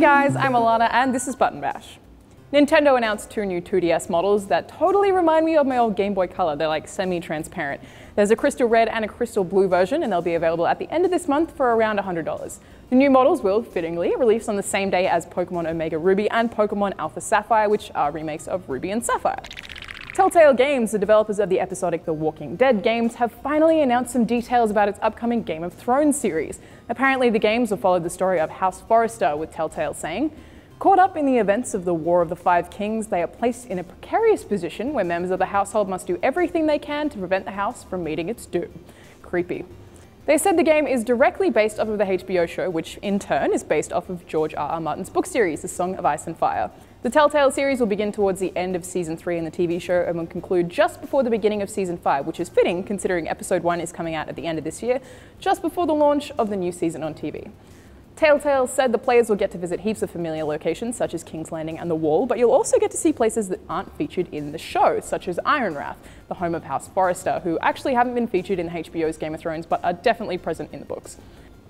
guys, I'm Alana and this is Button Bash. Nintendo announced two new 2DS models that totally remind me of my old Game Boy Color. They're like semi-transparent. There's a crystal red and a crystal blue version, and they'll be available at the end of this month for around $100. The new models will, fittingly, release on the same day as Pokemon Omega Ruby and Pokemon Alpha Sapphire, which are remakes of Ruby and Sapphire. Telltale Games, the developers of the episodic The Walking Dead games, have finally announced some details about its upcoming Game of Thrones series. Apparently, the games will follow the story of House Forrester, with Telltale saying, "Caught up in the events of the War of the Five Kings, they are placed in a precarious position where members of the household must do everything they can to prevent the house from meeting its doom." Creepy. They said the game is directly based off of the HBO show, which in turn is based off of George R.R. Martin's book series, The Song of Ice and Fire. The Telltale series will begin towards the end of Season 3 in the TV show and will conclude just before the beginning of Season 5, which is fitting considering Episode 1 is coming out at the end of this year, just before the launch of the new season on TV. Telltale said the players will get to visit heaps of familiar locations such as King's Landing and the Wall, but you'll also get to see places that aren't featured in the show, such as Ironrath, the home of House Forrester, who actually haven't been featured in HBO's Game of Thrones but are definitely present in the books.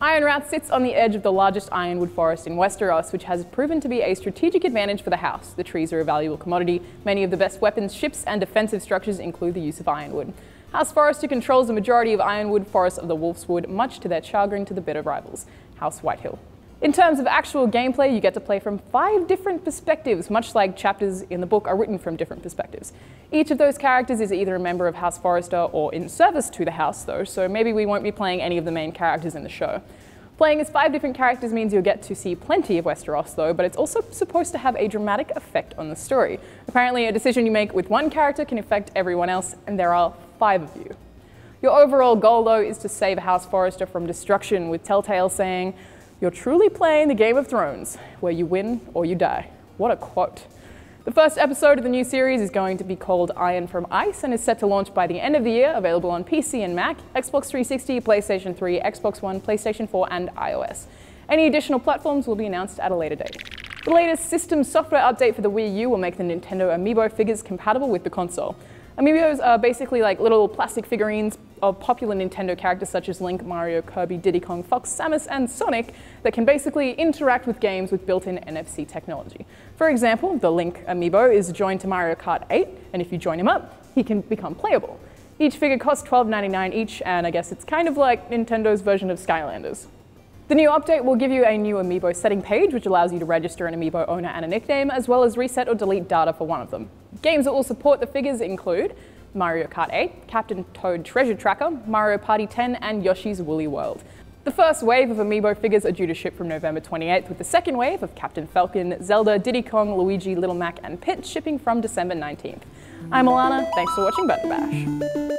Ironrath sits on the edge of the largest ironwood forest in Westeros, which has proven to be a strategic advantage for the house. The trees are a valuable commodity. Many of the best weapons, ships, and defensive structures include the use of ironwood. House Forrester controls the majority of ironwood forests of the Wolfswood, much to their chagrin to the bitter rivals, House Whitehill. In terms of actual gameplay, you get to play from 5 different perspectives, much like chapters in the book are written from different perspectives. Each of those characters is either a member of House Forrester or in service to the house though, so maybe we won't be playing any of the main characters in the show. Playing as 5 different characters means you'll get to see plenty of Westeros though, but it's also supposed to have a dramatic effect on the story. Apparently a decision you make with one character can affect everyone else, and there are 5 of you. Your overall goal though is to save House Forrester from destruction, with Telltale saying, "You're truly playing the Game of Thrones, where you win or you die." What a quote. The first episode of the new series is going to be called Iron from Ice and is set to launch by the end of the year, available on PC and Mac, Xbox 360, PlayStation 3, Xbox One, PlayStation 4 and iOS. Any additional platforms will be announced at a later date. The latest system software update for the Wii U will make the Nintendo Amiibo figures compatible with the console. Amiibos are basically like little plastic figurines of popular Nintendo characters such as Link, Mario, Kirby, Diddy Kong, Fox, Samus, and Sonic that can basically interact with games with built-in NFC technology. For example, the Link Amiibo is joined to Mario Kart 8, and if you join him up, he can become playable. Each figure costs $12.99 each, and I guess it's kind of like Nintendo's version of Skylanders. The new update will give you a new Amiibo setting page, which allows you to register an Amiibo owner and a nickname, as well as reset or delete data for one of them. Games that will support the figures include Mario Kart 8, Captain Toad Treasure Tracker, Mario Party 10, and Yoshi's Woolly World. The first wave of Amiibo figures are due to ship from November 28th, with the second wave of Captain Falcon, Zelda, Diddy Kong, Luigi, Little Mac, and Pit shipping from December 19th. I'm Alana, thanks for watching Button Bash.